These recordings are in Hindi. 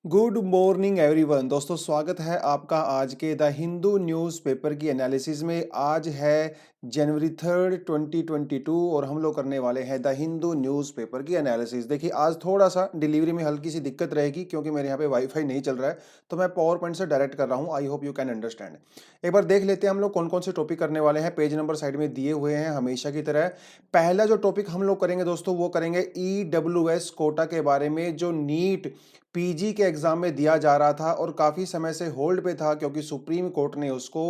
Good morning everyone. दोस्तों स्वागत है आपका आज के द हिंदू न्यूज़पेपर की एनालिसिस में। आज है जनवरी 3 2022 और हम लोग करने वाले हैं द हिंदू न्यूज़पेपर की एनालिसिस। देखिए आज थोड़ा सा डिलीवरी में हल्की सी दिक्कत रहेगी क्योंकि मेरे यहाँ पे वाईफाई नहीं चल रहा है, तो मैं पावर पॉइंट से डायरेक्ट कर रहा हूँ। I hope you can understand. एक बार देख लेते हैं हम लोग कौन कौन से टॉपिक करने वाले हैं। पेज नंबर साइड में दिए हुए हैं हमेशा की तरह। पहला जो टॉपिक हम लोग करेंगे दोस्तों वो करेंगे EWS कोटा के बारे में, जो नीट पीजी के एग्जाम में दिया जा रहा था और काफी समय से होल्ड पे था क्योंकि सुप्रीम कोर्ट ने उसको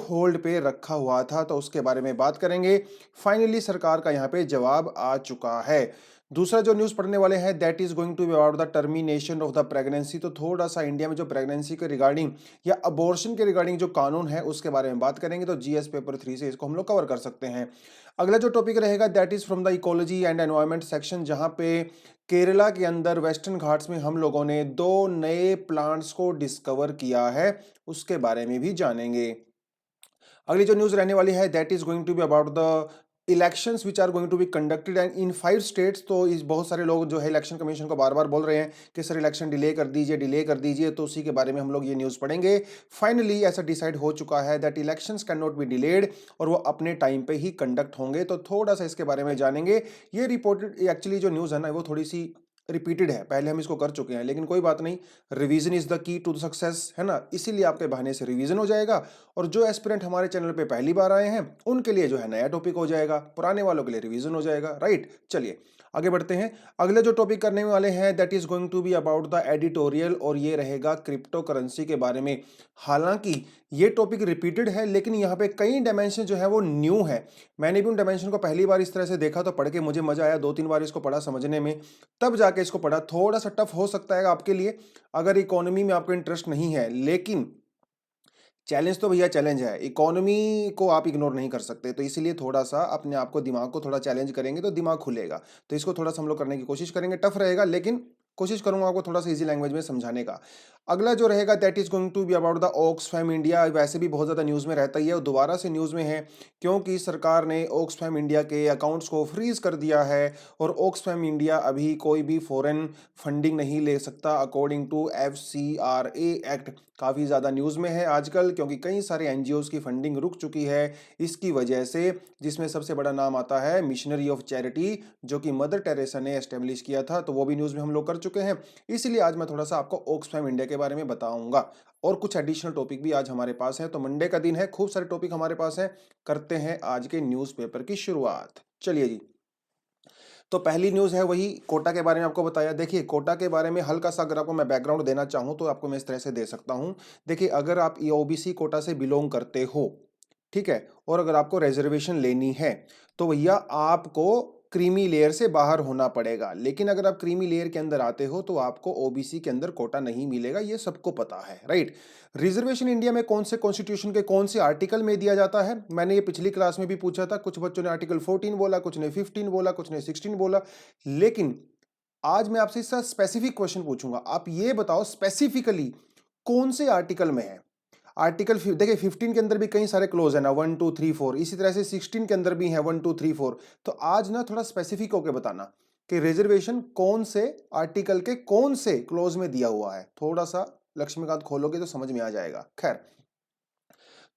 होल्ड पे रखा हुआ था, तो उसके बारे में बात करेंगे। फाइनली सरकार का यहाँ पे जवाब आ चुका है। दूसरा जो न्यूज पढ़ने वाले हैं that is going to be about the termination of the pregnancy. तो थोड़ा सा इंडिया में जो प्रेगनेंसी के रिगार्डिंग या अबॉर्शन के रिगार्डिंग जो कानून है उसके बारे में बात करेंगे, तो जीएस पेपर 3 से इसको हम लोग कवर कर सकते हैं। अगला जो टॉपिक रहेगा that is from the ecology and environment section, जहां पे केरला के अंदर वेस्टर्न घाट्स में हम लोगों ने 2 नए प्लांट्स को डिस्कवर किया है, उसके बारे में भी जानेंगे। अगली जो न्यूज रहने वाली है that is going to be about the elections which are going to be conducted and in 5 states. तो इस बहुत सारे लोग जो है इलेक्शन कमीशन को बार बार बोल रहे हैं कि सर इलेक्शन डिले कर दीजिए, डिले कर दीजिए, तो उसी के बारे में हम लोग ये न्यूज़ पढ़ेंगे। फाइनली ऐसा डिसाइड हो चुका है that elections can not be delayed और वो अपने टाइम पे ही कंडक्ट होंगे, तो थोड़ा सा इसके बारे में जानेंगे। ये रिपोर्टेड एक्चुअली जो न्यूज़ है ना वो थोड़ी सी रिपीटेड है, पहले हम इसको कर चुके हैं, लेकिन कोई बात नहीं। Revision is the key to the success, है ना, इसीलिए आपके बहाने से रिवीजन हो जाएगा। और जो एस्पिरेंट हमारे चैनल पे पहली बार आए हैं उनके लिए जो है नया टॉपिक हो जाएगा, पुराने वालों के लिए रिवीजन हो जाएगा। राइट, चलिए आगे बढ़ते हैं। अगले जो टॉपिक करने वाले हैं that is going to be about the editorial और ये रहेगा क्रिप्टो करेंसी के बारे में। हालांकि ये टॉपिक रिपीटेड है लेकिन यहाँ पे कई डायमेंशन जो है वो न्यू है। मैंने भी उन डायमेंशन को पहली बार इस तरह से देखा तो पढ़ के मुझे मजा आया, 2-3 बार इसको पढ़ा समझने में, तब जाके इसको पढ़ा। थोड़ा सा टफ हो सकता है आपके लिए अगर इकोनॉमी में आपको इंटरेस्ट नहीं है, लेकिन चैलेंज तो भैया चैलेंज है, इकोनॉमी को आप इग्नोर नहीं कर सकते, तो इसीलिए थोड़ा सा अपने आप को दिमाग को थोड़ा चैलेंज करेंगे तो दिमाग खुलेगा। तो इसको थोड़ा सा हम लोग करने की कोशिश करेंगे, टफ रहेगा लेकिन कोशिश करूंगा आपको थोड़ा सा इजी लैंग्वेज में समझाने का। अगला जो रहेगा that is going to be about the Oxfam India. वैसे भी बहुत ज्यादा न्यूज में रहता ही है और दोबारा से न्यूज में है क्योंकि सरकार ने ऑक्सफैम इंडिया के अकाउंट्स को फ्रीज कर दिया है और ऑक्सफैम इंडिया अभी कोई भी फॉरेन फंडिंग नहीं ले सकता अकॉर्डिंग टू FCRA एक्ट। काफ़ी ज़्यादा न्यूज़ में है आजकल क्योंकि कई सारे एनजीओज़ की फंडिंग रुक चुकी है इसकी वजह से, जिसमें सबसे बड़ा नाम आता है मिशनरी ऑफ चैरिटी जो कि मदर टेरेसा ने एस्टेब्लिश किया था, तो वो भी न्यूज़ में हम लोग कर चुके हैं। इसलिए आज मैं थोड़ा सा आपको ऑक्सफैम इंडिया के बारे में बताऊंगा और कुछ एडिशनल टॉपिक भी आज हमारे पास है। तो मंडे का दिन है, खूब सारे टॉपिक हमारे पास हैं। करते हैं आज के न्यूज़पेपर की शुरुआत, चलिए जी। तो पहली न्यूज़ है वही कोटा के बारे में आपको बताया। देखिए कोटा के बारे में हल्का सा अगर आपको मैं बैकग्राउंड देना चाहूँ तो आपको मैं इस तरह से दे सकता हूँ। देखिए अगर आप ओबीसी कोटा से बिलोंग करते हो, ठीक है, और अगर आपको रिजर्वेशन लेनी है तो भैया आपको क्रीमी लेयर से बाहर होना पड़ेगा। लेकिन अगर आप क्रीमी लेयर के अंदर आते हो तो आपको ओबीसी के अंदर कोटा नहीं मिलेगा, ये सबको पता है। राइट, रिजर्वेशन इंडिया में कौन से कॉन्स्टिट्यूशन के कौन से आर्टिकल में दिया जाता है, मैंने ये पिछली क्लास में भी पूछा था। कुछ बच्चों ने आर्टिकल 14 बोला, कुछ ने 15 बोला, कुछ ने 16 बोला, लेकिन आज मैं आपसे इसका स्पेसिफिक क्वेश्चन पूछूंगा। आप ये बताओ स्पेसिफिकली कौन से आर्टिकल में है। देखिए 15 के अंदर भी कई सारे क्लोज है ना, 1 2 3 4, इसी तरह से 16 के अंदर भी है 1 2 3 4। तो आज ना थोड़ा स्पेसिफिक होके बताना कि रिजर्वेशन कौन से आर्टिकल के कौन से क्लोज में दिया हुआ है। थोड़ा सा लक्ष्मीकांत खोलोगे तो समझ में आ जाएगा। खैर,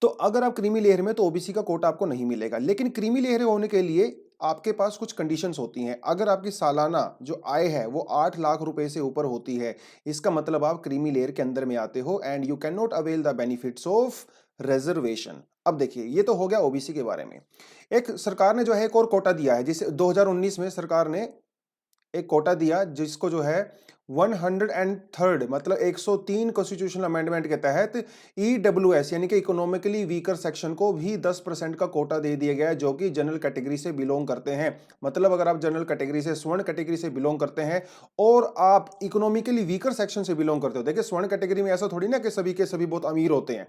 तो अगर आप क्रीमी लेयर में तो ओबीसी का कोटा आपको नहीं मिलेगा, लेकिन क्रीमी लेयर होने के लिए आपके पास कुछ कंडीशंस होती हैं। अगर आपकी सालाना जो आय है वो 8 लाख रुपए से ऊपर होती है, इसका मतलब आप क्रीमी लेयर के अंदर में आते हो and you can not avail the benefits of reservation. अब देखिए ये तो हो गया ओबीसी के बारे में। एक सरकार ने जो है एक और कोटा दिया है, जिसे 2019 में सरकार ने एक कोटा दिया जिसको जो है 103 मतलब 103 कॉन्स्टिट्यूशनल अमेंडमेंट के तहत ईडब्ल्यूएस यानी कि इकोनॉमिकली वीकर सेक्शन को भी 10% का कोटा दे दिया गया है जो कि जनरल कैटेगरी से बिलोंग करते हैं। मतलब अगर आप जनरल कैटेगरी से स्वर्ण कैटेगरी से बिलोंग करते हैं और आप इकोनॉमिकली वीकर सेक्शन से बिलोंग करते हो, देखिए स्वर्ण कैटेगरी में ऐसा थोड़ी ना कि सभी के सभी बहुत अमीर होते हैं,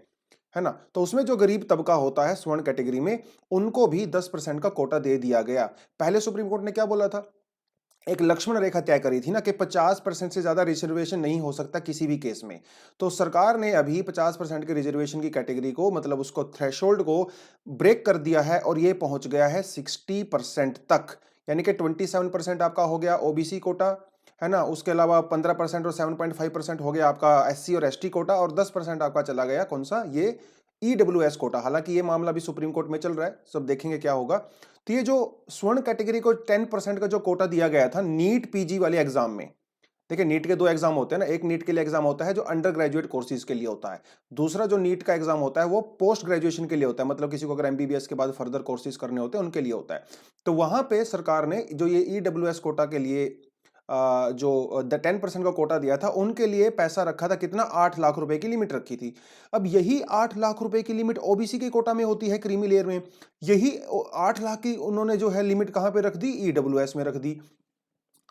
है ना, तो उसमें जो गरीब तबका होता है स्वर्ण कैटेगरी में उनको भी 10% का कोटा दे दिया गया। पहले सुप्रीम कोर्ट ने क्या बोला था, एक लक्ष्मण रेखा तय करी थी ना कि 50% से ज्यादा रिजर्वेशन नहीं हो सकता किसी भी केस में। तो सरकार ने अभी 50% के रिजर्वेशन की कैटेगरी को, मतलब उसको थ्रेशोल्ड को ब्रेक कर दिया है और ये पहुंच गया है 60% तक, यानी कि 27% आपका हो गया ओबीसी कोटा, है ना? उसके अलावा 15% और 7.5% हो गया आपका एससी और एसटी कोटा और 10% आपका चला गया कौन-सा? ये ईडब्ल्यूएस कोटा। हालाँकि ये मामला अभी सुप्रीम कोर्ट में चल रहा है, सब देखेंगे क्या होगा। तो ये जो स्वर्ण कैटेगरी को 10% का जो कोटा दिया गया था नीट पीजी वाले एग्ज़ाम में, देखिए नीट के 2 एग्ज़ाम होते हैं ना, एक नीट के लिए एग्ज़ाम होता है जो अंडर ग्रेजुएट कोर्सेज़ के लिए होता है। दूसरा जो नीट का एग्ज़ाम होता है वो पोस्ट ग्रेजुएशन के लिए होता है, मतलब किसी को अगर एमबीबीएस के बाद फर्दर कोर्सेज़ करने होते हैं उनके लिए होता है। तो वहाँ पे सरकार ने जो ये ईडब्ल्यूएस कोटा के लिए जो द 10% का कोटा दिया था, उनके लिए पैसा रखा था कितना 8 लाख रुपए की लिमिट रखी थी। अब यही 8 लाख रुपए की लिमिट ओबीसी के कोटा में होती है क्रीमी लेयर में। यही 8 लाख की उन्होंने जो है लिमिट कहाँ पे रख दी? ईडब्ल्यूएस में रख दी।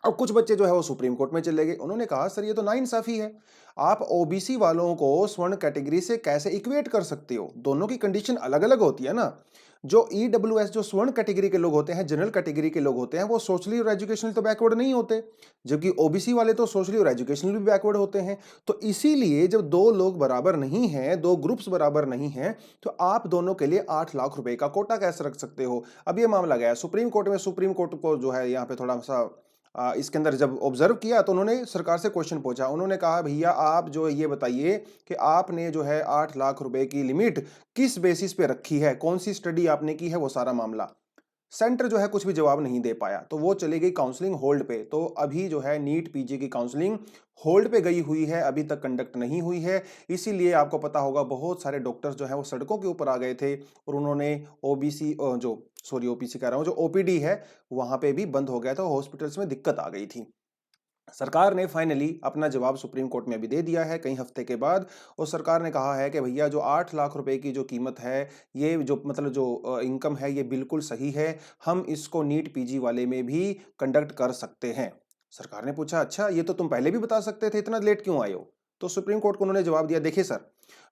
अब कुछ बच्चे जो है वो सुप्रीम कोर्ट में चले गए। उन्होंने कहा सर ये तो नाइंसाफी है। आप ओबीसी वालों को स्वर्ण कैटेगरी से कैसे इक्वेट कर सकते हो? दोनों की कंडीशन अलग-अलग होती है ना। जो ईडब्ल्यूएस जो स्वर्ण कैटेगरी के लोग होते हैं, जनरल कैटेगरी के लोग होते हैं, वो सोशली और एजुकेशनली तो बैकवर्ड नहीं होते। जबकि ओबीसी वाले तो सोशली और एजुकेशनली भी बैकवर्ड होते हैं। तो इसीलिए जब 2 लोग बराबर नहीं हैं, 2 ग्रुप्स बराबर नहीं हैं, तो आप दोनों के लिए 8 लाख रुपए का कोटा कैसे रख सकते हो? अब ये मामला गया है सुप्रीम कोर्ट में। सुप्रीम कोर्ट को जो है यहाँ पे थोड़ा-सा इसके अंदर जब ऑब्जर्व किया तो उन्होंने सरकार से क्वेश्चन पूछा। उन्होंने कहा भैया आप जो है ये बताइए कि आपने जो है 8 लाख रुपए की लिमिट किस बेसिस पे रखी है? कौन-सी स्टडी आपने की है वो सारा मामला। सेंटर जो है कुछ भी जवाब नहीं दे पाया, तो वो चली गई काउंसलिंग होल्ड पे। तो अभी जो है नीट पीजी की काउंसलिंग होल्ड पे गई हुई है, अभी तक कंडक्ट नहीं हुई है। इसीलिए आपको पता होगा बहुत सारे डॉक्टर्स जो हैं वो सड़कों के ऊपर आ गए थे और उन्होंने ओबीसी जो सॉरी ओपीसी कह रहा हूँ, जो ओपीडी है वहाँ पे भी बंद हो गया था, हॉस्पिटल्स में दिक्कत आ गई थी। सरकार ने फाइनली अपना जवाब सुप्रीम कोर्ट में अभी दे दिया है कई हफ्ते के बाद और सरकार ने कहा है कि भैया जो 8 लाख रुपए की जो कीमत है, ये जो मतलब जो इनकम है ये बिल्कुल सही है। हम इसको नीट पीजी वाले में भी कंडक्ट कर सकते हैं। सरकार ने पूछा अच्छा ये तो तुम पहले भी बता सकते थे, इतना लेट क्यों आए हो? तो सुप्रीम कोर्ट को उन्होंने जवाब दिया देखिए सर,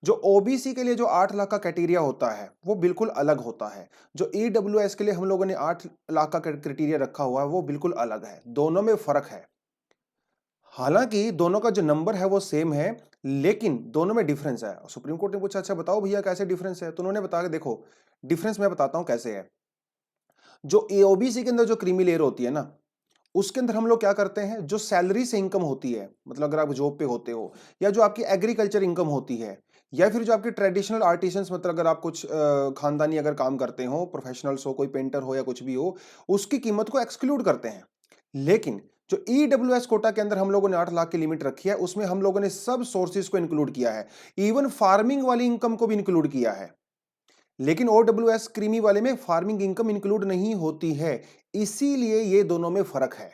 जो ओबीसी के लिए जो 8 लाख का क्राइटेरिया होता है, वो बिल्कुल अलग होता है। जो ईडब्ल्यूएस के लिए हम लोगों ने 8 लाख का क्राइटेरिया रखा हुआ है, वो बिल्कुल अलग है। दोनों में फ़र्क है। हालाँकि दोनों का जो नंबर है वो सेम है, लेकिन दोनों में डिफरेंस है। सुप्रीम कोर्ट ने पूछा अच्छा बताओ भैया कैसे डिफरेंस है? तो उन्होंने बताया कि देखो, डिफरेंस मैं बताता हूँ कैसे है। जो ओबीसी के अंदर जो क्रीमी लेयर होती है ना, उसके अंदर हम लोग क्या करते हैं, जो सैलरी से इनकम होती है, मतलब अगर आप जॉब पे होते हो या जो आपकी एग्रीकल्चर इनकम होती है या फिर जो आपके ट्रेडिशनल आर्टिसंस, मतलब अगर आप कुछ खानदानी अगर काम करते हो, प्रोफेशनल्स हो, कोई पेंटर हो या कुछ भी हो, उसकी कीमत को एक्सक्लूड करते हैं। लेकिन जो ईडब्ल्यूएस कोटा के अंदर हम लोगों ने 8 लाख की लिमिट रखी है, उसमें हम लोगों ने सब सोर्सेज को इंक्लूड किया है। इवन फार्मिंग वाली इनकम को भी इंक्लूड किया है। लेकिन ओडब्ल्यूएस क्रीमी वाले में फार्मिंग इनकम इंक्लूड नहीं होती है। इसीलिए ये दोनों में फर्क है।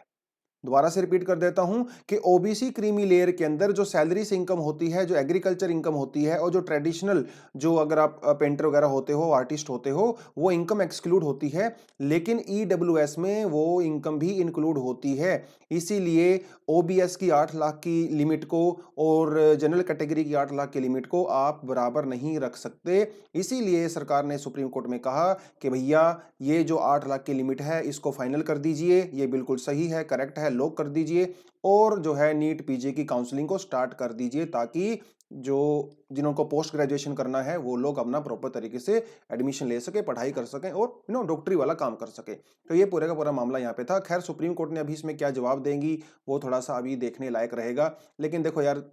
दोबारा से रिपीट कर देता हूं कि ओबीसी क्रीमी लेयर के अंदर जो सैलरी से इनकम होती है, जो एग्रीकल्चर इनकम होती है और जो ट्रेडिशनल, जो अगर आप पेंटर वगैरह होते हो, आर्टिस्ट होते हो, वो इनकम एक्सक्लूड होती है। लेकिन ईडब्ल्यूएस में वो इनकम भी इंक्लूड होती है। इसीलिए ओबीएस की 8 लाख की लिमिट को और जनरल कैटेगरी की 8 लाख की लिमिट को आप बराबर नहीं रख सकते। इसीलिए सरकार ने सुप्रीम कोर्ट में कहा कि भैया ये जो 8 लाख की लिमिट है इसको फाइनल कर दीजिए, ये बिल्कुल सही है, करेक्ट है, लॉक कर दीजिए और जो है नीट पीजी की काउंसलिंग को स्टार्ट कर दीजिए ताकि जो जिनको पोस्ट ग्रेजुएशन करना है वो लोग अपना प्रॉपर तरीके से एडमिशन ले सके, पढ़ाई कर सकें और डॉक्टरी वाला काम कर सके। तो ये पूरे का पूरा मामला यहाँ पे था। खैर सुप्रीम कोर्ट ने अभी इसमें क्या जवाब देंगी वो थोड़ा सा अभी देखने लायक रहेगा। लेकिन देखो यार,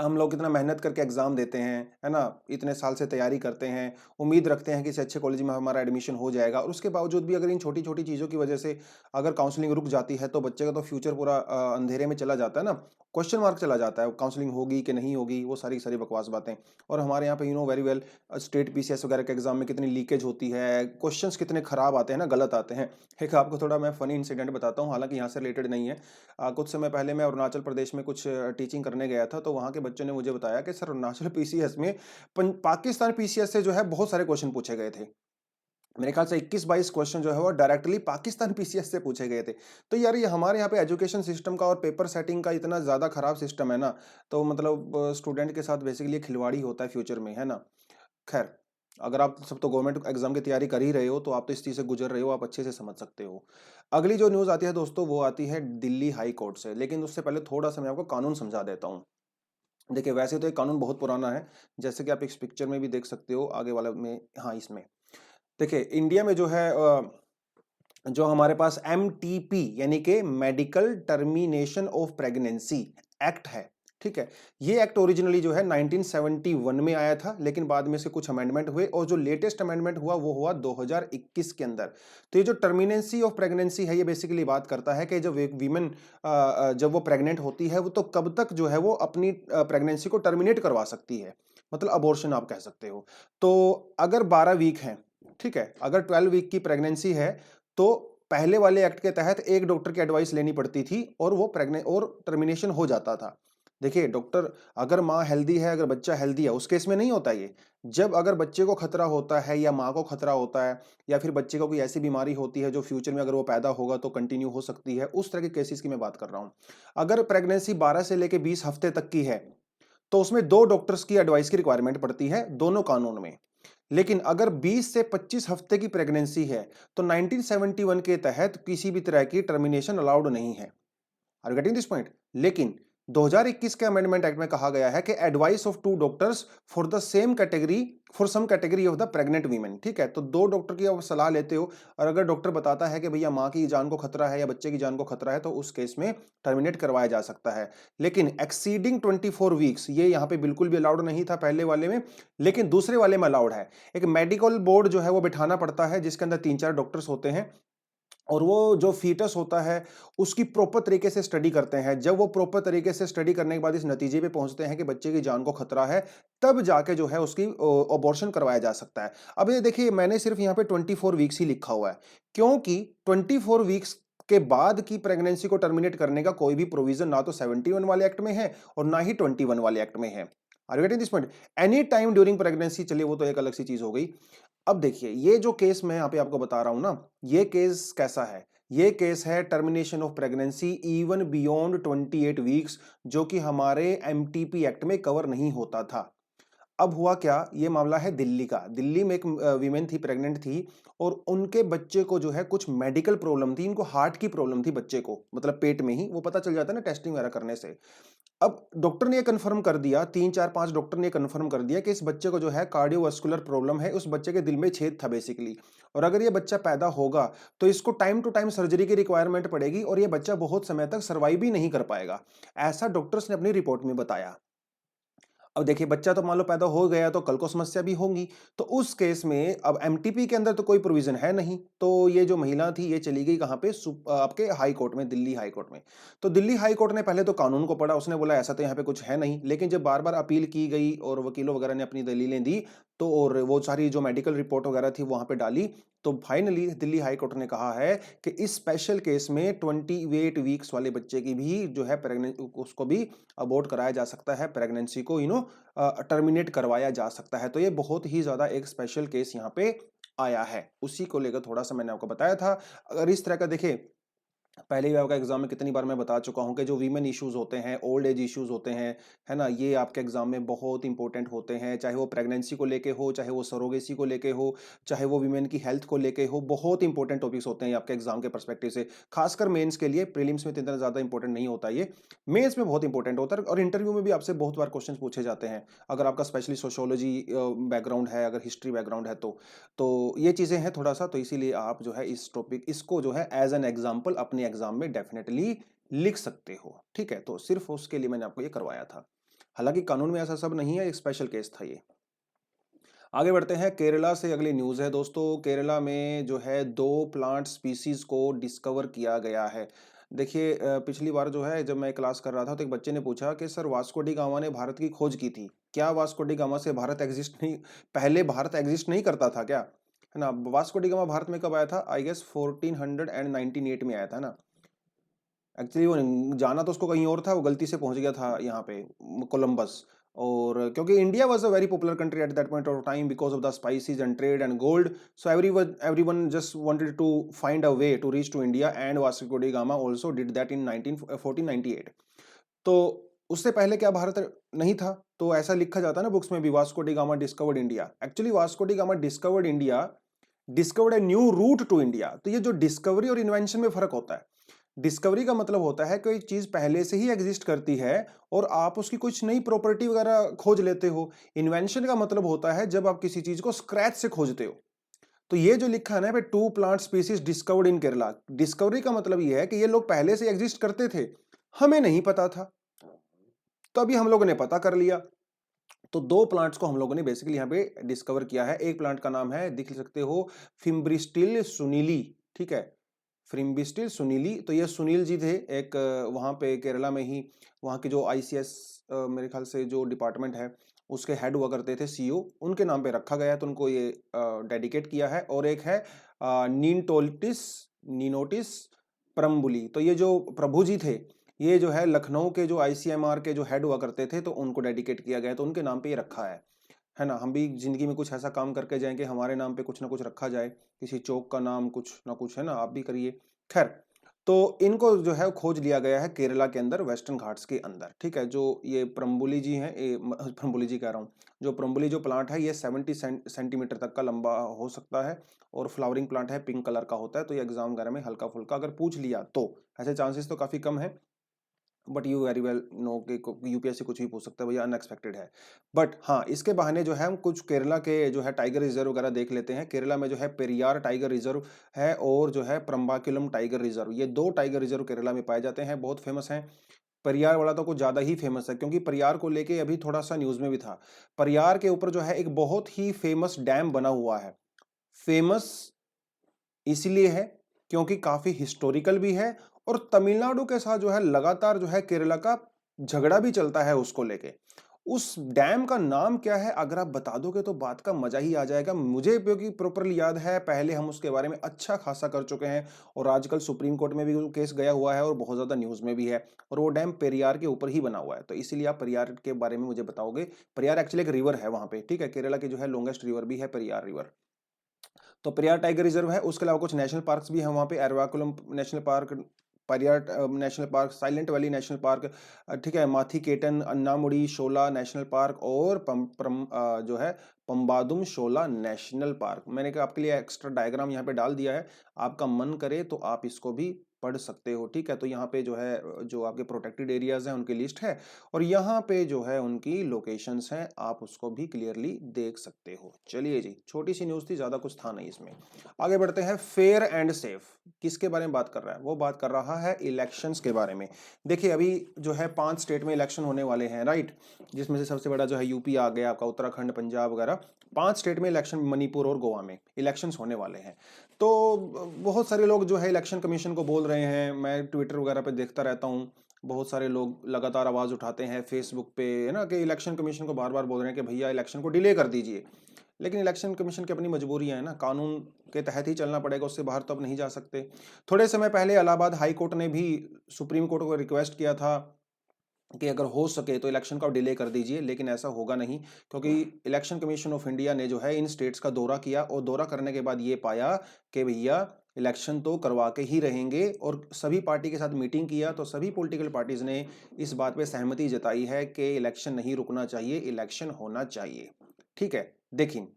हम लोग इतना मेहनत करके एग्ज़ाम देते हैं, है ना? इतने साल से तैयारी करते हैं, उम्मीद रखते हैं कि किसी अच्छे कॉलेज में हमारा एडमिशन हो जाएगा और उसके बावजूद भी अगर इन छोटी-छोटी चीज़ों की वजह से अगर काउंसलिंग रुक जाती है, तो बच्चे का तो फ्यूचर पूरा अंधेरे में चला जाता है ना? क्वेश्चन मार्क चला जाता है, काउंसलिंग होगी कि नहीं होगी, वो सारी की सारी बकवास बातें। और हमारे यहाँ पे वेरी वेल स्टेट पीसीएस वगैरह के एग्ज़ाम में कितनी लीकेज होती है, क्वेश्चंस कितने खराब आते हैं ना, गलत आते हैं। एक आपको थोड़ा मैं फ़नी इंसिडेंट बताता हूँ, हालाँकि यहाँ से रिलेटेड नहीं है। कुछ समय पहले मैं अरुणाचल प्रदेश में कुछ टीचिंग करने गया था, तो वहाँ के बच्चों ने मुझे बताया कि सर अरुणाचल पीसीएस में पाकिस्तान पीसीएस से जो है बहुत सारे क्वेश्चन पूछे गए थे। मेरे ख्याल से 21-22 क्वेश्चन जो है वो डायरेक्टली पाकिस्तान पीसीएस से पूछे गए थे। तो यार ये हमारे यहाँ पे एजुकेशन सिस्टम का और पेपर सेटिंग का इतना ज़्यादा खराब सिस्टम है ना, तो मतलब स्टूडेंट के साथ बेसिकली खिलवाड़ ही होता है फ्यूचर में, है ना? खैर, अगर आप सब तो गवर्नमेंट एग्जाम की तैयारी कर ही रहे हो, तो आप तो इस चीज़ से गुजर रहे हो, आप अच्छे से समझ सकते हो। अगली जो न्यूज़ आती है दोस्तों, वो आती है दिल्ली हाई कोर्ट से, लेकिन उससे पहले थोड़ा-सा मैं आपको कानून समझा देता हूँ। देखिए, वैसे तो ये कानून बहुत पुराना है, जैसे कि आप इस पिक्चर में भी देख सकते हो, आगे वाला में हाँ, इसमें। देखिए, इंडिया में जो है जो हमारे पास एमटीपी यानी कि medical termination of pregnancy act है, ठीक है। ये एक्ट ओरिजिनली जो है 1971 में आया था, लेकिन बाद में से कुछ अमेंडमेंट हुए और जो लेटेस्ट अमेंडमेंट हुआ वो हुआ 2021 के अंदर। तो ये जो टर्मिनेंसी ऑफ प्रेगनेंसी है, ये बेसिकली बात करता है कि जब एक वीमेन जब वो प्रेग्नेंट होती है वो तो कब तक जो है वो अपनी प्रेगनेंसी को टर्मिनेट करवा सकती है, मतलब अबॉर्शन आप कह सकते हो। तो अगर 12 वीक हैं, ठीक है, अगर 12 वीक की प्रेगनेंसी है तो पहले वाले एक्ट के तहत एक डॉक्टर की एडवाइस लेनी पड़ती थी और वो प्रेग्नेंट और टर्मिनेशन हो जाता था। देखिए डॉक्टर, अगर माँ हेल्दी है, अगर बच्चा हेल्दी है, उस केस में नहीं होता ये। जब अगर बच्चे को खतरा होता है या माँ को खतरा होता है या फिर बच्चे को कोई ऐसी बीमारी होती है जो फ्यूचर में अगर वो पैदा होगा तो कंटिन्यू हो सकती है, उस तरह के केसेस की मैं बात कर रहा हूँ। अगर प्रेगनेंसी 12 से लेके 20 हफ्ते तक की है तो उसमें 2 डॉक्टर्स की एडवाइस की रिक्वायरमेंट पड़ती है दोनों कानून में। लेकिन अगर 20 से 25 हफ्ते की प्रेगनेंसी है तो 1971 के तहत किसी भी तरह की टर्मिनेशन अलाउड नहीं है। Are you getting this point? लेकिन 2021 के अमेंडमेंट एक्ट में कहा गया है कि advice of two doctors for the same category, for some category of the pregnant women, ठीक है। तो 2 डॉक्टर की आप सलाह लेते हो और अगर डॉक्टर बताता है कि भैया माँ की जान को खतरा है या बच्चे की जान को खतरा है तो उस केस में टर्मिनेट करवाया जा सकता है। लेकिन एक्सीडिंग 24 वीक्स ये यहाँ पे बिल्कुल भी अलाउड नहीं था पहले वाले में, लेकिन दूसरे वाले में अलाउड है। एक मेडिकल बोर्ड जो है वो बिठाना पड़ता है जिसके अंदर 3-4 डॉक्टर्स होते हैं और वो जो फीटस होता है उसकी प्रॉपर तरीके से स्टडी करते हैं। जब वो प्रॉपर तरीके से स्टडी करने के बाद इस नतीजे पे पहुंचते हैं कि बच्चे की जान को खतरा है, तब जाके जो है उसकी अबॉर्शन करवाया जा सकता है। अब ये देखिए मैंने सिर्फ यहाँ पे 24 वीक्स ही लिखा हुआ है, क्योंकि 24 वीक्स के बाद की प्रेगनेंसी को टर्मिनेट करने का कोई भी प्रोविजन ना तो 71 वाले एक्ट में है और ना ही 21 वाले एक्ट में है। Are you getting this point? Any time during pregnancy, चलिए वो तो एक अलग सी चीज हो गई। अब देखिए ये जो केस मैं यहाँ पे आपको बता रहा हूं ना, ये केस कैसा है? ये केस है termination of pregnancy even beyond 28 weeks, जो कि हमारे एमटीपी एक्ट में कवर नहीं होता था। अब हुआ क्या, ये मामला है दिल्ली का। दिल्ली में एक वीमेन थी, प्रेग्नेंट थी और उनके बच्चे को जो है कुछ मेडिकल प्रॉब्लम थी, इनको हार्ट की प्रॉब्लम थी बच्चे को, मतलब पेट में ही, वो पता चल जाता है ना टेस्टिंग वगैरह करने से। अब डॉक्टर ने ये कंफर्म कर दिया, 3-4-5 डॉक्टर ने कंफर्म कर दिया कि इस बच्चे को जो है कार्डियोवास्कुलर प्रॉब्लम है, उस बच्चे के दिल में छेद था बेसिकली। और अगर ये बच्चा पैदा होगा तो इसको टाइम टू टाइम सर्जरी की रिक्वायरमेंट पड़ेगी और ये बच्चा बहुत समय तक सर्वाइव भी नहीं कर पाएगा। ऐसा डॉक्टर्स ने अपनी रिपोर्ट में बताया। अब देखिए बच्चा तो मान लो पैदा हो गया तो कल को समस्या भी होंगी। तो उस केस में अब एमटीपी के अंदर तो कोई प्रोविजन है नहीं, तो ये जो महिला थी ये चली गई कहाँ पे, आपके हाई कोर्ट में, दिल्ली हाई कोर्ट में। तो दिल्ली हाई कोर्ट ने पहले तो कानून को पढ़ा, उसने बोला ऐसा तो यहाँ पे कुछ है नहीं, लेकिन जब बार बार अपील की गई और वकीलों वगैरह ने अपनी दलीलें दी तो और वो सारी जो मेडिकल रिपोर्ट वगैरह थी वहां पे डाली, तो फाइनली दिल्ली हाई कोर्ट ने कहा है कि इस स्पेशल केस में 28 वीक्स वाले बच्चे की भी जो है प्रेगनेंट, उसको भी अबॉर्ट कराया जा सकता है, प्रेगनेंसी को टर्मिनेट करवाया जा सकता है। तो ये बहुत ही ज्यादा एक स्पेशल केस यहाँ पे आया है, उसी को लेकर थोड़ा सा मैंने आपको बताया था। अगर इस तरह का देखिए, पहले भी आपका एग्जाम में कितनी बार मैं बता चुका हूं कि जो वीमेन इश्यूज होते हैं, ओल्ड एज इश्यूज होते हैं, है ना, ये आपके एग्जाम में बहुत इंपॉर्टेंट होते हैं। चाहे वो प्रेगनेंसी को लेके हो, चाहे वो सरोगेसी को लेके हो, चाहे वो वीमेन की हेल्थ को लेके हो, बहुत इंपॉर्टेंट टॉपिक्स होते हैं आपके एग्जाम के परस्पेक्टिव से। खासकर मेंस के लिए, प्रीलिम्स में तो इतना ज्यादा इंपॉर्टेंट नहीं होता ये, मेंस में बहुत इंपॉर्टेंट होता है और इंटरव्यू में भी आपसे बहुत बार क्वेश्चन पूछे जाते हैं। अगर आपका स्पेशली सोशियोलॉजी बैकग्राउंड है, अगर हिस्ट्री बैकग्राउंड है तो ये चीजें हैं थोड़ा सा, तो इसीलिए आप जो है इस टॉपिक, इसको जो है एज एन एग्जाम्पल अपने एग्जाम में डेफिनेटली लिख सकते हो, ठीक है। तो सिर्फ उसके लिए मैंने आपको ये करवाया था, हालांकि कानून में ऐसा सब नहीं है, एक स्पेशल केस था ये। आगे बढ़ते हैं, केरला से अगली न्यूज है दोस्तों। केरला में जो है 2 प्लांट स्पीसीज को डिस्कवर किया गया है। देखिए पिछली बार जो है जब मैं क्लास कर रहा था तो एक बच्चे ने पूछा कि सर वास्को डी गामा ने भारत की खोज की थी, क्या वास्को डी गामा से भारत एग्जिस्ट नहीं, पहले भारत एग्जिस्ट नहीं करता था क्या, है ना? वास्को डी गामा भारत में कब आया था? आई गेस 1498 में आया था ना। एक्चुअली वो जाना तो उसको कहीं और था, वो गलती से पहुंच गया था यहाँ पे कोलंबस। और क्योंकि India was a very popular country at that point of time because of the spices and trade and gold, so everyone just wanted to find a way to reach to India and Vasco da Gama also did that in 1498। तो उससे पहले क्या भारत नहीं था? तो ऐसा लिखा जाता है ना बुक्स में भी, Vasco da Gama discovered India. Actually Vasco da Gama discovered India, discovered a new route to India. तो ये जो डिस्कवरी और इन्वेंशन में फर्क होता है। डिस्कवरी का मतलब होता है कोई चीज पहले से ही एग्जिस्ट करती है और आप उसकी कुछ नई प्रॉपर्टी वगैरह खोज लेते हो। इन्वेंशन का मतलब होता है जब आप किसी चीज को स्क्रैच से खोजते हो। तो ये जो लिखा है ना, 2 plant species discovered in Kerala, discovery का मतलब ये है कि ये लोग पहले से एग्जिस्ट करते थे, हमें नहीं पता था, तो अभी हम लोगों ने पता कर लिया। तो 2 प्लांट्स को हम लोगों ने बेसिकली यहाँ पे डिस्कवर किया है। एक प्लांट का नाम है, देख सकते हो, फिम्ब्रिस्टिल सुनीली, ठीक है, फिम्ब्रिस्टिल सुनीली। तो ये सुनील जी थे, एक वहाँ पे केरला में ही, वहाँ के जो आईसीएस मेरे ख्याल से जो डिपार्टमेंट है उसके हेड हुआ करते थे, सीईओ, उनके नाम पे रखा गया है, तो उनको ये डेडिकेट किया है। और एक है नीनोटिस परम्बुली, तो ये जो प्रभु जी थे, ये जो है लखनऊ के जो आईसीएमआर के जो हेड हुआ करते थे, तो उनको डेडिकेट किया गया है, तो उनके नाम पे ये रखा है ना। हम भी जिंदगी में कुछ ऐसा काम करके जाएंगे, हमारे नाम पे कुछ ना कुछ रखा जाए, किसी चौक का नाम कुछ ना कुछ, है ना, आप भी करिए। खैर, तो इनको जो है खोज लिया गया है केरला के अंदर, वेस्टर्न घाट्स के अंदर, ठीक है। जो ये परम्बुली जी हैं, परम्बुली जी कह रहा हूँ, जो परम्बुली जो प्लांट है, ये 70 सेंटीमीटर तक का लंबा हो सकता है, और फ्लावरिंग प्लांट है, पिंक कलर का होता है। तो ये एग्जाम वगैरह में हल्का फुल्का अगर पूछ लिया तो, ऐसे चांसेस तो काफी कम है, but you very well know कि यूपीएससी कुछ भी पूछ सकता है भैया, अनएक्सपेक्टेड है। बट हाँ, इसके बहाने जो है हम कुछ केरला के जो है टाइगर रिजर्व वगैरह देख लेते हैं। केरला में जो है पेरियार टाइगर रिजर्व है, और जो है प्रम्बाकुलम टाइगर रिजर्व, ये 2 टाइगर रिजर्व केरला में पाए जाते हैं, बहुत फेमस हैं। परियार वाला तो कुछ ज्यादा ही फेमस है, क्योंकि परियार को लेके अभी थोड़ा सा न्यूज में भी था। परियार के ऊपर जो है एक बहुत ही फेमस डैम बना हुआ है। फेमस इसलिए है क्योंकि काफी हिस्टोरिकल भी है, और तमिलनाडु के साथ जो है लगातार जो है केरला का झगड़ा भी चलता है उसको लेके। उस डैम का नाम क्या है अगर आप बता दोगे तो बात का मजा ही आ जाएगा। मुझे क्योंकि प्रॉपरली याद है, पहले हम उसके बारे में अच्छा खासा कर चुके हैं, और आजकल सुप्रीम कोर्ट में भी वो केस गया हुआ है, और बहुत ज्यादा न्यूज में भी है। और वो डैम पेरियार के ऊपर ही बना हुआ है, तो इसीलिए आप पेरियार के बारे में मुझे बताओगे। पेरियार एक्चुअली एक रिवर है वहां पे, ठीक है, केरला की जो है लॉन्गेस्ट रिवर भी है पेरियार रिवर। तो पेरियार टाइगर रिजर्व है, उसके अलावा कुछ नेशनल पार्क्स भी हैं वहाँ पे, Eravikulam national park, Periyar national park, silent valley national park, ठीक है, माथी-केटन, अन्नामुडी शोला नेशनल पार्क, और जो है पम्बादुम शोला नेशनल पार्क। मैंने कहा आपके लिए एक्स्ट्रा डायग्राम यहाँ पे डाल दिया है, आपका मन करे तो आप इसको भी पढ़ सकते हो, ठीक है। तो यहाँ पे जो है जो आपके प्रोटेक्टेड एरियाज हैं उनकी लिस्ट है, और यहाँ पे जो है उनकी लोकेशंस हैं, आप उसको भी क्लियरली देख सकते हो। चलिए जी, छोटी सी न्यूज़ थी, ज़्यादा कुछ था नहीं इसमें। आगे बढ़ते हैं। फेयर एंड सेफ किसके बारे में बात कर रहा है? वो बात कर रहा है इलेक्शंस के बारे में। देखिए, अभी जो है 5 स्टेट में इलेक्शन होने वाले हैं, राइट, जिसमें से सबसे बड़ा जो है यूपी आ गया आपका, उत्तराखंड, पंजाब वगैरह। 5 स्टेट में इलेक्शन, मणिपुर और गोवा में इलेक्शंस होने वाले हैं। तो बहुत सारे लोग जो है इलेक्शन कमीशन को बोल रहे हैं, मैं ट्विटर वगैरह पे देखता रहता हूँ, बहुत सारे लोग लगातार आवाज उठाते हैं फेसबुक पे, है ना, कि इलेक्शन कमीशन को बार बार बोल रहे हैं कि भैया इलेक्शन को डिले कर दीजिए। लेकिन इलेक्शन कमीशन की अपनी मजबूरियां है ना, कानून के तहत ही चलना पड़ेगा, उससे बाहर तो अब नहीं जा सकते। थोड़े समय पहले इलाहाबाद हाई कोर्ट ने भी सुप्रीम कोर्ट को रिक्वेस्ट किया था कि अगर हो सके तो इलेक्शन का डिले कर दीजिए, लेकिन ऐसा होगा नहीं, क्योंकि इलेक्शन कमीशन ऑफ इंडिया ने जो है इन स्टेट्स का दौरा किया, और दौरा करने के बाद ये पाया कि भैया इलेक्शन तो करवा के ही रहेंगे, और सभी पार्टी के साथ मीटिंग किया, तो सभी पॉलिटिकल पार्टीज ने इस बात पे सहमति जताई है कि इलेक्शन नहीं रुकना चाहिए, इलेक्शन होना चाहिए, ठीक है। देखिए,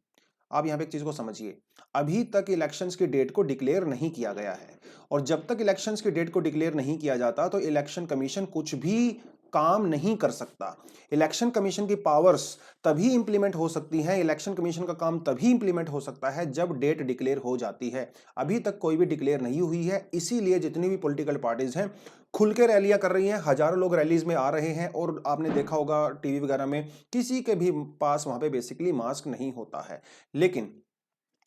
आप यहाँ पे एक चीज को समझिए, अभी तक इलेक्शंस की डेट को डिक्लेयर नहीं किया गया है, और जब तक इलेक्शंस की डेट को डिक्लेयर नहीं किया जाता तो इलेक्शन कमीशन कुछ भी काम नहीं कर सकता। इलेक्शन कमीशन की पावर्स तभी इंप्लीमेंट हो सकती हैं, इलेक्शन कमीशन का काम तभी इंप्लीमेंट हो सकता है जब डेट डिक्लेयर हो जाती है। अभी तक कोई भी डिक्लेयर नहीं हुई है, इसीलिए जितनी भी पॉलिटिकल पार्टीज हैं खुल के रैलियां कर रही हैं, हजारों लोग रैलीज में आ रहे हैं, और आपने देखा होगा टीवी वगैरह में किसी के भी पास वहां पे बेसिकली मास्क नहीं होता है। लेकिन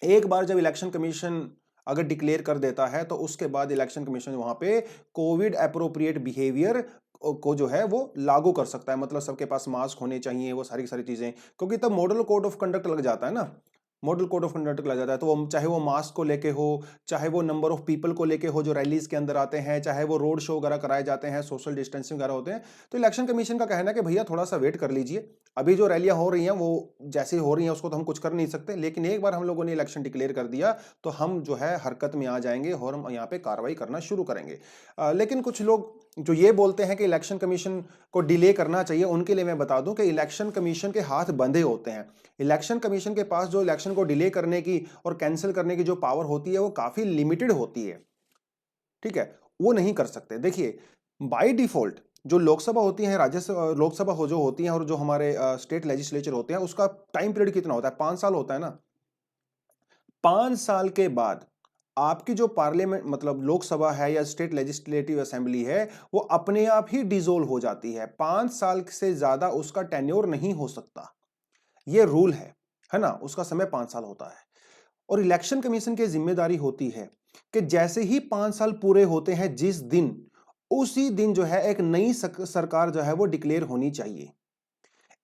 एक बार जब इलेक्शन कमीशन अगर डिक्लेयर कर देता है, तो उसके बाद इलेक्शन कमीशन वहां पे कोविड एप्रोप्रिएट बिहेवियर को जो है वो लागू कर सकता है। मतलब सबके पास मास्क होने चाहिए, वो सारी सारी चीजें, क्योंकि तब मॉडल कोड ऑफ कंडक्ट लग जाता है ना, मॉडल कोड ऑफ कंडक्ट लग जाता है। तो वो चाहे वो मास्क को लेके हो, चाहे वो नंबर ऑफ पीपल को लेके हो जो रैलीज के अंदर आते हैं, चाहे वो रोड शो वगैरह कराए जाते हैं, सोशल डिस्टेंसिंग वगैरह होते हैं, तो इलेक्शन कमीशन का कहना है कि भैया थोड़ा सा वेट कर लीजिए, अभी जो रैलियां हो रही हैं वो जैसे हो रही हैं उसको तो हम कुछ कर नहीं सकते, लेकिन एक बार हम लोगों ने इलेक्शन डिक्लेयर कर दिया तो हम जो है हरकत में आ जाएंगे, और हम यहाँ पे कार्रवाई करना शुरू करेंगे। लेकिन कुछ लोग जो ये बोलते हैं कि इलेक्शन कमीशन को डिले करना चाहिए, उनके लिए मैं बता दूं कि इलेक्शन कमीशन के हाथ बंधे होते हैं। इलेक्शन कमीशन के पास जो इलेक्शन को डिले करने की और कैंसिल करने की जो पावर होती है वो काफी लिमिटेड होती है, ठीक है, वो नहीं कर सकते। देखिए, बाय डिफॉल्ट जो लोकसभा होती है, राज्यसभा, लोकसभा हो जो होती है, और जो हमारे स्टेट लेजिस्लेचर होते हैं, उसका टाइम पीरियड कितना होता है? 5 साल होता है ना। 5 साल के बाद आपकी जो पार्लियामेंट मतलब लोकसभा है या स्टेट लेजिस्लेटिव असेंबली है, वो अपने आप ही डिसॉल्व हो जाती है। 5 साल से ज्यादा उसका टेन्योर नहीं हो सकता। ये रूल है ना? उसका समय 5 साल होता है। और इलेक्शन कमीशन की जिम्मेदारी होती है कि जैसे ही 5 साल पूरे होते हैं जिस दिन, उसी दिन जो है एक नई सरकार जो है वो डिक्लेयर होनी चाहिए।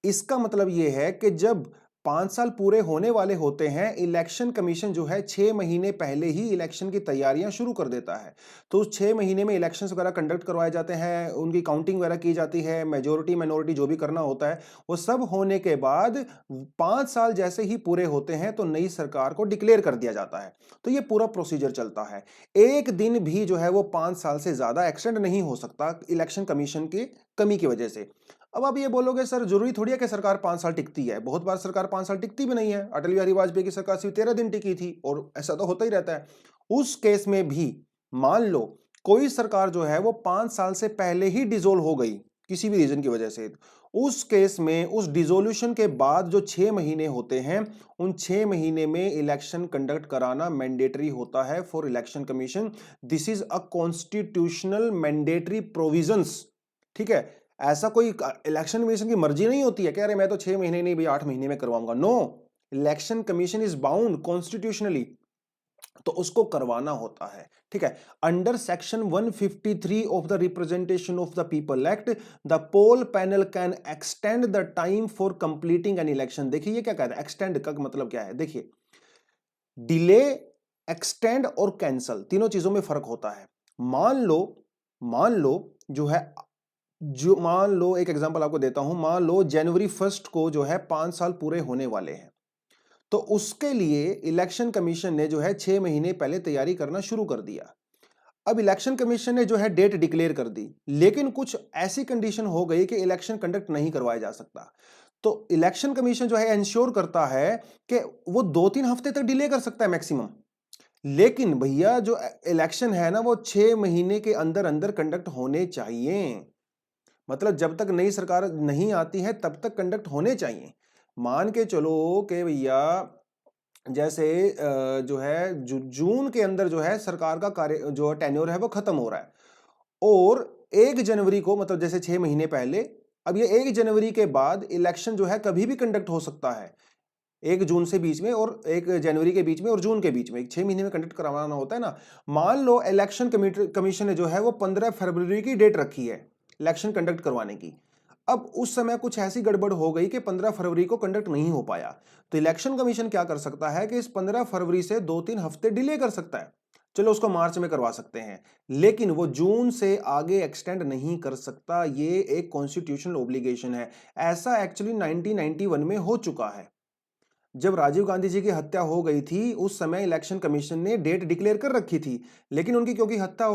इसका मतलब यह है कि जब 5 साल पूरे होने वाले होते हैं, इलेक्शन कमीशन जो है 6 महीने पहले ही इलेक्शन की तैयारियां शुरू कर देता है। तो उस 6 महीने में इलेक्शंस वगैरह कंडक्ट करवाए जाते हैं, उनकी काउंटिंग वगैरह की जाती है, मेजॉरिटी माइनॉरिटी जो भी करना होता है, वो सब होने के बाद 5 साल जैसे ही पूरे होते हैं तो नई सरकार को डिक्लेयर कर दिया जाता है। तो ये पूरा प्रोसीजर चलता है। एक दिन भी जो है वो 5 साल से ज्यादा एक्सटेंड नहीं हो सकता इलेक्शन कमीशन की कमी की वजह से। अब आप ये बोलोगे सर जरूरी थोड़ी है कि सरकार 5 साल टिकती है। बहुत बार सरकार 5 साल टिकती भी नहीं है। अटल बिहारी वाजपेयी की सरकार सिर्फ 13 दिन टिकी थी और ऐसा तो होता ही रहता है। उस केस में भी मान लो कोई सरकार जो है वो 5 साल से पहले ही डिसॉल्व हो गई किसी भी रीजन की वजह से, उस केस में उस डिसोल्यूशन के बाद जो 6 महीने होते हैं, उन 6 महीने में इलेक्शन कंडक्ट कराना मैंडेटरी होता है for election commission. This is a constitutional mandatory provisions. ठीक है, ऐसा कोई इलेक्शन कमीशन की मर्जी नहीं होती है कि अरे मैं तो 6 महीने नहीं भाई 8 महीने में करवाऊंगा। No, election commission is bound constitutionally, तो उसको करवाना होता है। ठीक है, under section 153 of the representation of the people act, the poll panel can extend the time for completing an election. देखिए ये क्या कहता है, एक्सटेंड का मतलब क्या है। देखिए, डिले, एक्सटेंड और कैंसल तीनों चीजों में फर्क होता है। मान लो जो है, जो मान लो एक एग्जांपल आपको देता हूं, मान लो जनवरी 1 को जो है 5 साल पूरे होने वाले हैं, तो उसके लिए इलेक्शन कमीशन ने जो है 6 महीने पहले तैयारी करना शुरू कर दिया। अब इलेक्शन कमीशन ने जो है डेट डिक्लेयर कर दी, लेकिन कुछ ऐसी कंडीशन हो गई कि इलेक्शन कंडक्ट नहीं करवाया जा सकता। तो इलेक्शन कमीशन जो है इंश्योर करता है कि वो 2-3 हफ्ते तक डिले कर सकता है मैक्सिमम, लेकिन भैया जो इलेक्शन है ना वो 6 महीने के अंदर अंदर कंडक्ट होने चाहिए। मतलब जब तक नई सरकार नहीं आती है तब तक कंडक्ट होने चाहिए। मान के चलो कि भैया जैसे जो है जून के अंदर जो है सरकार का कार्य जो टेन्योर है वो खत्म हो रहा है, और 1 जनवरी को मतलब जैसे 6 महीने पहले, अब ये 1 जनवरी के बाद इलेक्शन जो है कभी भी कंडक्ट हो सकता है। 1 जून से बीच में और 1 जनवरी के बीच में और जून के बीच में 6 महीने में कंडक्ट करवाना होता है ना। मान लो इलेक्शन कमीशन ने जो है वो 15 फरवरी की डेट रखी है इलेक्शन कंडक्ट करवाने की। अब उस समय कुछ ऐसी गड़बड़ हो गई कि 15 फरवरी को कंडक्ट नहीं हो पाया, तो इलेक्शन कमीशन क्या कर सकता है कि इस 15 फरवरी से 2-3 हफ्ते डिले कर सकता है। चलो उसको मार्च में करवा सकते हैं, लेकिन वो जून से आगे एक्सटेंड नहीं कर सकता। ये एक कॉन्स्टिट्यूशनल ओब्लिगेशन है। ऐसा एक्चुअली 1991 में हो चुका है। जब राजीव गांधी जी की हत्या हो गई थी उस समय इलेक्शन कमीशन ने डेट डिक्लेयर कर रखी थी, लेकिन उनकी क्योंकि हत्या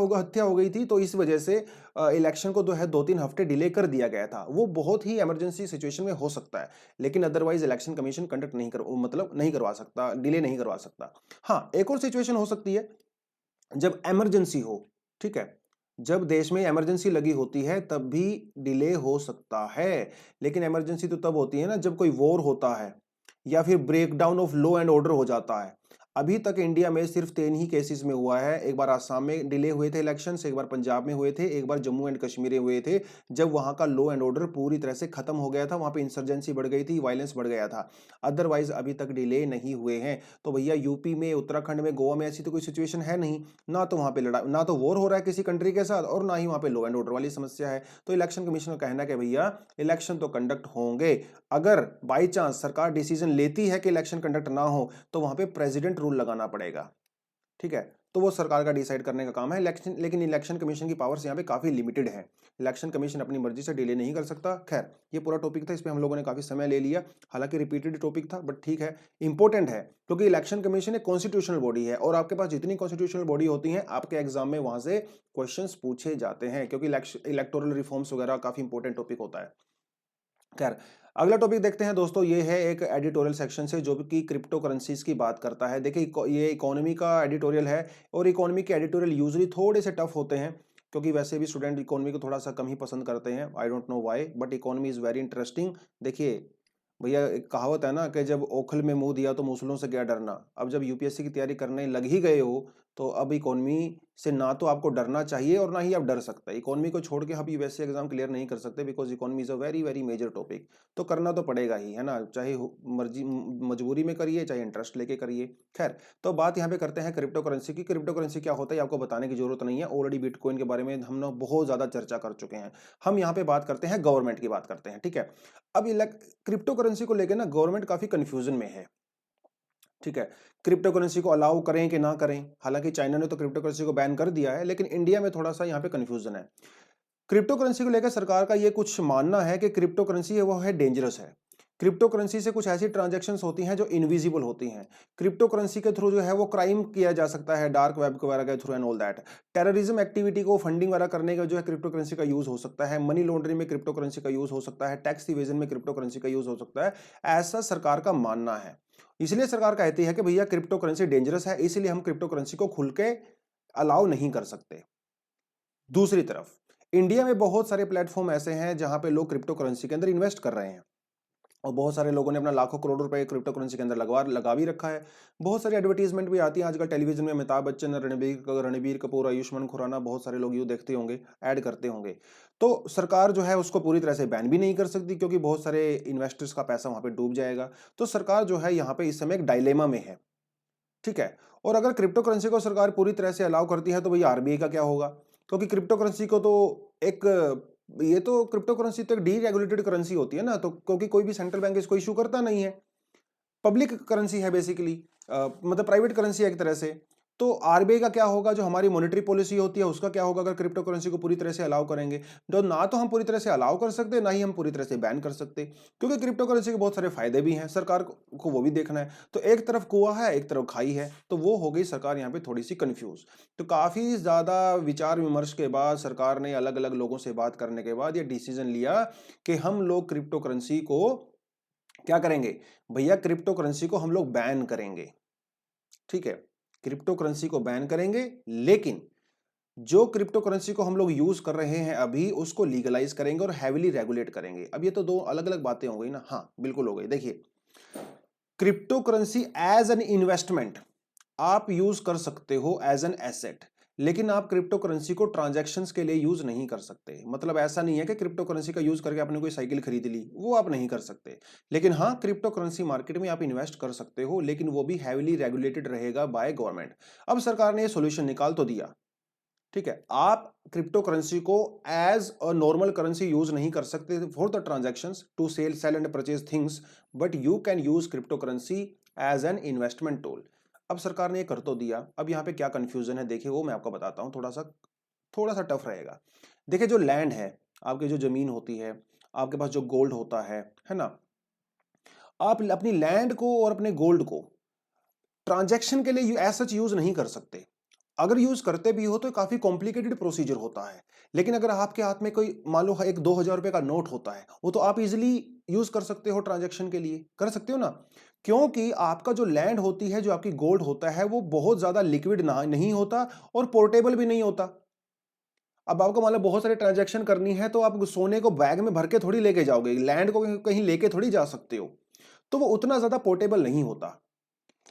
हो गई थी तो इस वजह से इलेक्शन को जो है 2-3 हफ्ते डिले कर दिया गया था। वो बहुत ही इमरजेंसी सिचुएशन में हो सकता है, लेकिन अदरवाइज इलेक्शन कमीशन कंडक्ट नहीं कर मतलब नहीं करवा सकता, डिले नहीं करवा सकता। हाँ, एक और सिचुएशन हो सकती है जब इमरजेंसी हो। ठीक है, जब देश में इमरजेंसी लगी होती है तब भी डिले हो सकता है, लेकिन इमरजेंसी तो तब होती है ना जब कोई वॉर होता है या फिर breakdown of law and order हो जाता है। अभी तक इंडिया में सिर्फ 3 ही केसेस में हुआ है। एक बार आसाम में डिले हुए थे इलेक्शंस, एक बार पंजाब में हुए थे, एक बार जम्मू एंड कश्मीर में हुए थे, जब वहां का लॉ एंड ऑर्डर पूरी तरह से खत्म हो गया था, वहां पे इंसर्जेंसी बढ़ गई थी, वायलेंस बढ़ गया था। अदरवाइज अभी तक डिले नहीं हुए हैं। तो भैया यूपी में, उत्तराखंड में, गोवा में ऐसी तो कोई सिचुएशन है नहीं ना, तो वहां पे लड़ा ना तो वॉर हो रहा है किसी कंट्री के साथ और ना ही वहां पे लॉ एंड ऑर्डर वाली समस्या है। तो इलेक्शन कमीशन का कहना है कि भैया इलेक्शन तो कंडक्ट होंगे। अगर बाई चांस सरकार डिसीजन लेती है कि इलेक्शन कंडक्ट ना हो तो वहां पे प्रेसिडेंट रूल लगाना पड़ेगा। ठीक है, तो वो सरकार का डिसाइड करने का काम है इलेक्शन, लेकिन इलेक्शन कमीशन की पावर्स यहाँ पे काफी लिमिटेड है। इलेक्शन कमीशन अपनी मर्जी से डिले नहीं कर सकता। खैर, ये पूरा टॉपिक था, इस पे हम लोगों ने काफी समय ले लिया, हालांकि रिपीटेड टॉपिक था बट ठीक है, इंपॉर्टेंट है क्योंकि इलेक्शन कमीशन एक कॉन्स्टिट्यूशनल बॉडी है और आपके पास जितनी कॉन्स्टिट्यूशनल बॉडी होती है आपके एग्जाम में वहां से क्वेश्चन पूछे जाते हैं, क्योंकि इलेक्टोरल रिफॉर्म्स वगैरह काफी इंपॉर्टेंट टॉपिक होता है। खैर, अगला टॉपिक देखते हैं दोस्तों। ये है एक एडिटोरियल सेक्शन से जो कि क्रिप्टो करेंसीज की बात करता है। देखिए ये इकोनॉमी का एडिटोरियल है और इकोनॉमी के एडिटोरियल यूजुअली थोड़े से टफ होते हैं, क्योंकि वैसे भी स्टूडेंट इकोनॉमी को थोड़ा सा कम ही पसंद करते हैं। I don't know why, but economy is very interesting. देखिए भैया एक कहावत है ना कि जब ओखल में मुंह दिया तो मूसलों से क्या डरना। अब जब यूपीएससी की तैयारी करने लग ही गए हो तो अब इकोनॉमी से ना तो आपको डरना चाहिए और ना ही आप डर सकते हैं। इकोनॉमी को छोड़ के आप यूपीएससी एग्जाम क्लियर नहीं कर सकते because economy is a very very major topic. तो करना तो पड़ेगा ही, है ना, चाहे मर्जी मजबूरी में करिए चाहे इंटरेस्ट लेके करिए। खैर, तो बात यहाँ पे करते हैं क्रिप्टो करेंसी की। क्रिप्टो करेंसी क्या होता है आपको बताने की जरूरत नहीं है, ऑलरेडी बिटकॉइन के बारे में हम लोग बहुत ज्यादा चर्चा कर चुके हैं। हम यहाँ पे बात करते हैं गवर्नमेंट की बात करते हैं, ठीक है। अब क्रिप्टो करेंसी को लेकर ना गवर्नमेंट काफी कंफ्यूजन में है, ठीक है। क्रिप्टो करेंसी को अलाउ करें कि ना करें, हालांकि चाइना ने तो क्रिप्टो करेंसी को बैन कर दिया है, लेकिन इंडिया में थोड़ा सा यहाँ पे कंफ्यूजन है। क्रिप्टो करेंसी को लेकर सरकार का ये कुछ मानना है कि क्रिप्टो करेंसी है वो है डेंजरस है। क्रिप्टो करेंसी से कुछ ऐसी ट्रांजैक्शंस होती हैं जो इनविजिबल होती हैं। क्रिप्टो करेंसी के थ्रू जो है वो क्राइम किया जा सकता है डार्क वेब वगैरह के through and all that. Terrorism activity को फंडिंग वगैरह करने का जो है क्रिप्टो करेंसी का यूज हो सकता है। मनी लॉन्ड्रिंग में क्रिप्टो करेंसी का यूज हो सकता है। टैक्स इवेजन में क्रिप्टो करेंसी का यूज हो सकता है, ऐसा सरकार का मानना है। इसलिए सरकार कहती है कि भैया क्रिप्टो करेंसी डेंजरस है, इसलिए हम क्रिप्टो करेंसी को खुल के अलाउ नहीं कर सकते। दूसरी तरफ इंडिया में बहुत सारे प्लेटफॉर्म ऐसे हैं जहां पे लोग क्रिप्टो करेंसी के अंदर इन्वेस्ट कर रहे हैं और बहुत सारे लोगों ने अपना लाखों करोड़ रुपए क्रिप्टो करेंसी के अंदर लगा भी रखा है। बहुत सारी एडवर्टीजमेंट भी आती है आजकल टेलीविजन में, अमिताभ बच्चन, रणबीर कपूर, आयुष्मान खुराना, बहुत सारे लोग यू देखते होंगे, ऐड करते होंगे। तो सरकार जो है उसको पूरी तरह से बैन भी नहीं कर सकती क्योंकि बहुत सारे इन्वेस्टर्स का पैसा वहां पे डूब जाएगा। तो सरकार जो है यहाँ पे इस समय एक डायलेमा में है, ठीक है। और अगर क्रिप्टो करेंसी को सरकार पूरी तरह से अलाउ करती है तो भैया आरबीआई का क्या होगा? क्योंकि क्रिप्टो करेंसी को तो एक ये तो क्रिप्टो करेंसी तो एक डीरेगुलेटेड करेंसी होती है ना, तो क्योंकि कोई भी सेंट्रल बैंक इसको इशू करता नहीं है। पब्लिक करेंसी है बेसिकली, मतलब प्राइवेट करेंसी है एक तरह से। तो आरबीआई का क्या होगा, जो हमारी मॉनेटरी पॉलिसी होती है उसका क्या होगा अगर क्रिप्टो करेंसी को पूरी तरह से अलाउ करेंगे? तो ना तो हम पूरी तरह से अलाउ कर सकते, ना ही हम पूरी तरह से बैन कर सकते, क्योंकि क्रिप्टो करेंसी के बहुत सारे फायदे भी हैं, सरकार को वो भी देखना है। तो एक तरफ कुआं है एक तरफ खाई है, तो वो हो गई सरकार यहाँ पे थोड़ी सी कंफ्यूज। तो काफी ज्यादा विचार विमर्श के बाद सरकार ने अलग अलग लोगों से बात करने के बाद ये डिसीजन लिया कि हम लोग क्रिप्टो करेंसी को क्या करेंगे, भैया क्रिप्टो करेंसी को हम लोग बैन करेंगे, ठीक है। क्रिप्टो करेंसी को बैन करेंगे, लेकिन जो क्रिप्टो करेंसी को हम लोग यूज कर रहे हैं अभी उसको लीगलाइज करेंगे और हैविली रेगुलेट करेंगे। अब ये तो दो अलग अलग बातें हो गई ना। हाँ बिल्कुल हो गई। देखिए, crypto currency as an investment आप यूज कर सकते हो एज एन एसेट, लेकिन आप क्रिप्टो करेंसी को ट्रांजैक्शंस के लिए यूज नहीं कर सकते। मतलब ऐसा नहीं है कि क्रिप्टो करेंसी का यूज करके आपने कोई साइकिल खरीद ली, वो आप नहीं कर सकते। लेकिन हाँ, क्रिप्टो करेंसी मार्केट में आप इन्वेस्ट कर सकते हो, लेकिन वो भी हैविली रेगुलेटेड रहेगा बाय गवर्नमेंट। अब सरकार ने ये सोल्यूशन निकाल तो दिया, ठीक है। आप क्रिप्टो करेंसी को as a normal currency use नहीं कर सकते for the transactions to sell and purchase things, but you can use crypto currency as an investment tool. अब सरकार ने ये कर तो दिया, अब यहाँ पे क्या कंफ्यूजन है देखिए वो मैं आपको बताता हूँ, थोड़ा सा टफ रहेगा। देखिए, जो लैंड है, आपकी जो जमीन होती है, आपके पास जो गोल्ड होता है ना, आप अपनी लैंड को और अपने गोल्ड को ट्रांजैक्शन के लिए एज सच यूज नहीं कर सकते। अगर यूज करते भी हो तो काफी कॉम्प्लिकेटेड प्रोसीजर होता है। लेकिन अगर आपके हाथ में कोई मान लो एक 2000 रुपए का नोट होता है, वो तो आप इजिली यूज कर सकते हो, ट्रांजैक्शन के लिए कर सकते हो ना। क्योंकि आपका जो लैंड होती है, जो आपकी गोल्ड होता है, वो बहुत ज्यादा लिक्विड ना नहीं होता और पोर्टेबल भी नहीं होता। अब आपको मान लो बहुत सारे ट्रांजैक्शन करनी है तो आप सोने को बैग में भर के थोड़ी लेके जाओगे, लैंड को कहीं लेके थोड़ी जा सकते हो, तो वो उतना ज्यादा पोर्टेबल नहीं होता।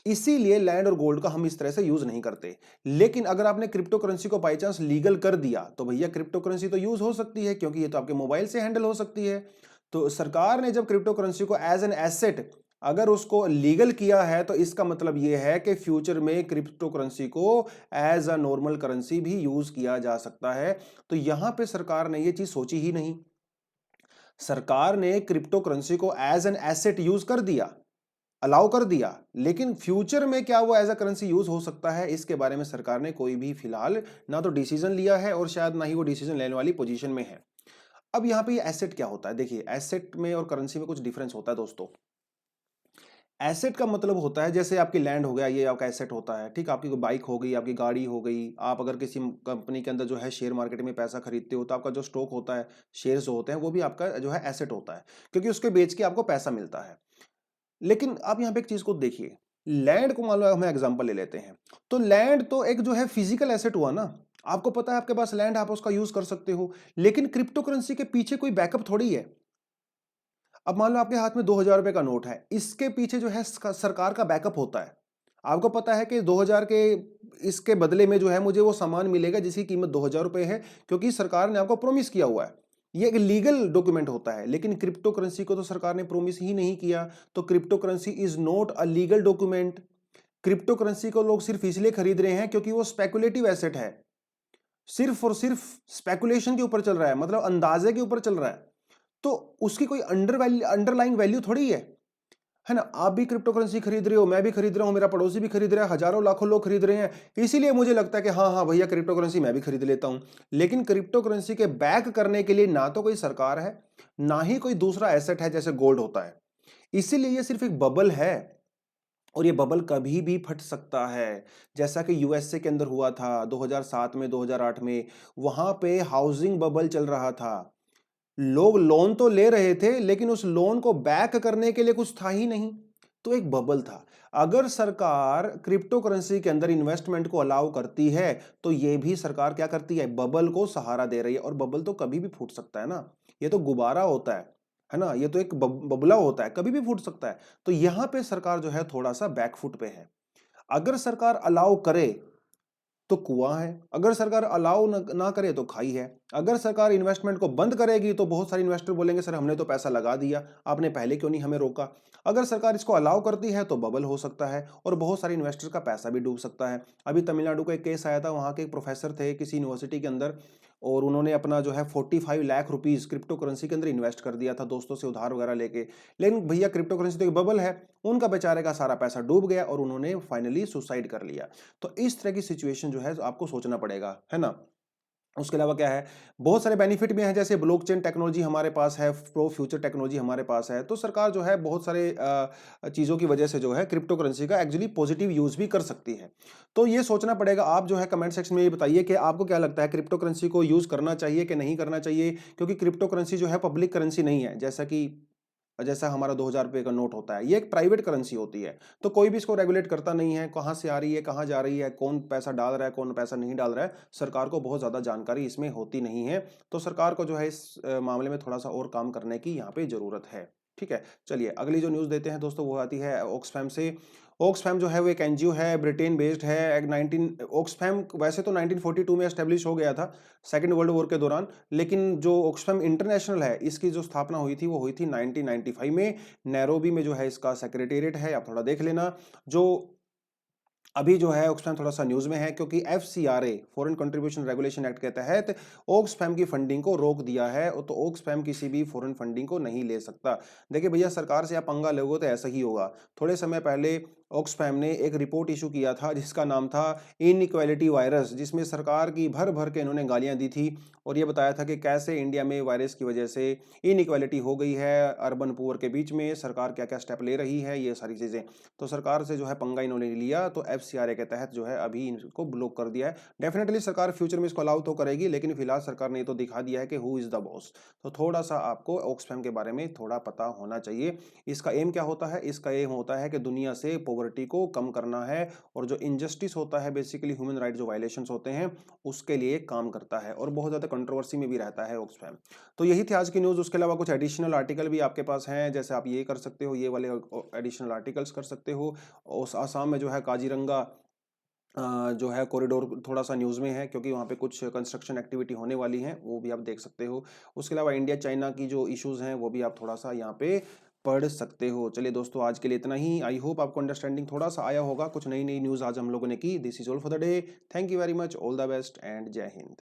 इसीलिए लैंड और गोल्ड का हम इस तरह से यूज नहीं करते। लेकिन अगर आपने क्रिप्टो करेंसी को बाई चांस लीगल कर दिया तो भैया क्रिप्टो करेंसी तो यूज हो सकती है, क्योंकि ये तो आपके मोबाइल से हैंडल हो सकती है। तो सरकार ने जब क्रिप्टो करेंसी को एज एन एसेट अगर उसको लीगल किया है, तो इसका मतलब यह है कि फ्यूचर में क्रिप्टो करेंसी को एज अ नॉर्मल करेंसी भी यूज किया जा सकता है। तो यहां पे सरकार ने यह चीज सोची ही नहीं। सरकार ने क्रिप्टो करेंसी को एज एन एसेट यूज कर दिया, अलाउ कर दिया, लेकिन फ्यूचर में क्या वो एज अ करेंसी यूज हो सकता है, इसके बारे में सरकार ने कोई भी फिलहाल ना तो डिसीजन लिया है और शायद ना ही वो डिसीजन लेने वाली पोजीशन में है। अब यहाँ पे ये एसेट क्या होता है, देखिए एसेट में और करेंसी में कुछ डिफरेंस होता है दोस्तों। एसेट का मतलब होता है जैसे आपकी लैंड हो गया, ये आपका एसेट होता है, ठीक। आपकी कोई बाइक हो गई, आपकी गाड़ी हो गई, आप अगर किसी कंपनी के अंदर जो है शेयर मार्केट में पैसा खरीदते हो तो आपका जो स्टॉक होता है, शेयर्स होते हैं, वो भी आपका जो है एसेट होता है, क्योंकि उसके बेच के आपको पैसा मिलता है। लेकिन आप यहाँ पे एक चीज को देखिए, लैंड को मान लो हम एग्जांपल ले लेते हैं, तो लैंड तो एक जो है फिजिकल एसेट हुआ ना। आपको पता है आपके पास लैंड, आप उसका यूज कर सकते हो, लेकिन क्रिप्टो करेंसी के पीछे कोई बैकअप थोड़ी है। अब मान लो आपके हाथ में 2000 रुपए का नोट है, इसके पीछे जो है सरकार का बैकअप होता है। आपको पता है कि 2000 के इसके बदले में जो है मुझे वो सामान मिलेगा जिसकी कीमत 2000 रुपए है, क्योंकि सरकार ने आपको प्रॉमिस किया हुआ है। ये एक लीगल डॉक्यूमेंट होता है, लेकिन क्रिप्टो करेंसी को तो सरकार ने प्रॉमिस ही नहीं किया, तो crypto currency is not a legal document. Crypto currency को लोग सिर्फ इसलिए खरीद रहे हैं क्योंकि वो स्पेकुलेटिव एसेट है, सिर्फ और सिर्फ स्पेकुलेशन के ऊपर चल रहा है, मतलब अंदाजे के ऊपर चल रहा है, तो उसकी कोई अंडरलाइंग वैल्यू थोड़ी है ना। आप भी क्रिप्टो करेंसी खरीद रहे हो, मैं भी खरीद रहा हूं, मेरा पड़ोसी भी खरीद रहा है, हजारों लाखों लोग खरीद रहे हैं, इसीलिए मुझे लगता है कि हाँ हाँ भैया क्रिप्टो करेंसी मैं भी खरीद लेता हूं। लेकिन क्रिप्टो करेंसी के बैक करने के लिए ना तो कोई सरकार है, ना ही कोई दूसरा एसेट है जैसे गोल्ड होता है। इसीलिए ये सिर्फ एक बबल है, और ये बबल कभी भी फट सकता है। जैसा कि यूएसए के अंदर हुआ था 2007 में, 2008 में, वहां पे हाउसिंग बबल चल रहा था। लोग लोन तो ले रहे थे, लेकिन उस लोन को बैक करने के लिए कुछ था ही नहीं, तो एक बबल था। अगर सरकार क्रिप्टो करेंसी के अंदर इन्वेस्टमेंट को अलाउ करती है, तो ये भी सरकार क्या करती है, बबल को सहारा दे रही है। और बबल तो कभी भी फूट सकता है ना, ये तो गुब्बारा होता है ना, ये तो एक बबला होता है, कभी भी फूट सकता है। तो यहां पे सरकार जो है थोड़ा सा बैकफुट पे है। अगर सरकार अलाउ करे तो कुआं है, अगर सरकार अलाउ ना करे तो खाई है। अगर सरकार इन्वेस्टमेंट को बंद करेगी तो बहुत सारे इन्वेस्टर बोलेंगे सर हमने तो पैसा लगा दिया, आपने पहले क्यों नहीं हमें रोका। अगर सरकार इसको अलाउ करती है तो बबल हो सकता है और बहुत सारे इन्वेस्टर का पैसा भी डूब सकता है। अभी तमिलनाडु का एक केस आया था, वहां के एक प्रोफेसर थे किसी यूनिवर्सिटी के अंदर, और उन्होंने अपना जो है 45 लाख रुपीस क्रिप्टो करेंसी के अंदर इन्वेस्ट कर दिया था, दोस्तों से उधार वगैरह लेके। लेकिन भैया क्रिप्टो करेंसी तो एक बबल है, उनका बेचारे का सारा पैसा डूब गया और उन्होंने फाइनली सुसाइड कर लिया। तो इस तरह की सिचुएशन जो है आपको सोचना पड़ेगा, है ना। उसके अलावा क्या है, बहुत सारे बेनिफिट भी हैं, जैसे ब्लॉकचेन टेक्नोलॉजी हमारे पास है, प्रो फ्यूचर टेक्नोलॉजी हमारे पास है, तो सरकार जो है बहुत सारे चीज़ों की वजह से जो है क्रिप्टो करेंसी का एक्चुअली पॉजिटिव यूज भी कर सकती है। तो ये सोचना पड़ेगा। आप जो है कमेंट सेक्शन में ये बताइए कि आपको क्या लगता है, क्रिप्टो करेंसी को यूज करना चाहिए कि नहीं करना चाहिए, क्योंकि क्रिप्टो करेंसी जो है पब्लिक करेंसी नहीं है। जैसा हमारा 2000 रुपए का नोट होता है, ये एक प्राइवेट करेंसी होती है, तो कोई भी इसको रेगुलेट करता नहीं है, कहाँ से आ रही है, कहाँ जा रही है, कौन पैसा डाल रहा है, कौन पैसा नहीं डाल रहा है, सरकार को बहुत ज़्यादा जानकारी इसमें होती नहीं है। तो सरकार को जो है इस मामले में थोड़ा सा और काम करने की यहाँ पे ज़रूरत है। ठीक है, चलिए अगली जो न्यूज़ देते हैं दोस्तों, वो आती है ऑक्सफैम से। ऑक्सफैम जो है वो एक एनजीओ है, ब्रिटेन बेस्ड है। एक 19 ऑक्सफैम वैसे तो 1942 में एस्टेब्लिश हो गया था, सेकेंड वर्ल्ड वॉर के दौरान, लेकिन जो ऑक्सफैम इंटरनेशनल है, इसकी जो स्थापना हुई थी वो हुई थी 1995 में। नैरोबी में जो है इसका सेक्रेटेरिएट है, आप थोड़ा देख लेना। जो अभी जो है ऑक्सफैम थोड़ा सा न्यूज में है, क्योंकि FCRA foreign contribution regulation act के तहत ऑक्सफैम की फंडिंग को रोक दिया है, तो ऑक्सफैम किसी भी फॉरेन फंडिंग को नहीं ले सकता। देखिए भैया, सरकार से आप पंगा लोगे तो ऐसा ही होगा। थोड़े समय पहले ऑक्सफैम ने एक रिपोर्ट इशू किया था जिसका नाम था इनइक्वालिटी वायरस, जिसमें सरकार की भर भर के इन्होंने गालियां दी थी और ये बताया था कि कैसे इंडिया में वायरस की वजह से इनइक्वालिटी हो गई है, अर्बन पुअर के बीच में सरकार क्या क्या स्टेप ले रही है, ये सारी चीज़ें। तो सरकार से जो है पंगा इन्होंने लिया, तो एफसीआरए के तहत जो है अभी इनको ब्लॉक कर दिया है। डेफिनेटली सरकार फ्यूचर में इसको अलाउ तो करेगी, लेकिन फिलहाल सरकार ने तो दिखा दिया है कि हु इज़ द बॉस। तो थोड़ा सा आपको ऑक्सफैम के बारे में थोड़ा पता होना चाहिए। इसका एम क्या होता है, इसका एम होता है कि दुनिया से पॉवर्टी को कम करना है, और जो इनजस्टिस होता है, बेसिकली ह्यूमन राइट जो वायलेशंस होते हैं, उसके लिए काम करता है, और बहुत ज़्यादा कंट्रोवर्सी में भी रहता है ऑक्सफैम। तो यही थी आज की न्यूज़। उसके अलावा कुछ एडिशनल आर्टिकल भी आपके पास हैं, जैसे आप ये कर सकते हो, ये वाले एडिशनल आर्टिकल्स कर सकते हो। उस आसाम में जो है काजीरंगा जो है कॉरिडोर थोड़ा सा न्यूज़ में है, क्योंकि वहाँ पे कुछ कंस्ट्रक्शन एक्टिविटी होने वाली है, वो भी आप देख सकते हो। उसके अलावा इंडिया चाइना की जो इश्यूज़ हैं वो भी आप थोड़ा सा यहाँ पे पढ़ सकते हो। चलिए दोस्तों, आज के लिए इतना ही। आई होप आपको अंडरस्टैंडिंग थोड़ा सा आया होगा। कुछ नई नई न्यूज़ आज हम लोगों ने की। This is all for the day. Thank you very much, all the best and जय हिंद।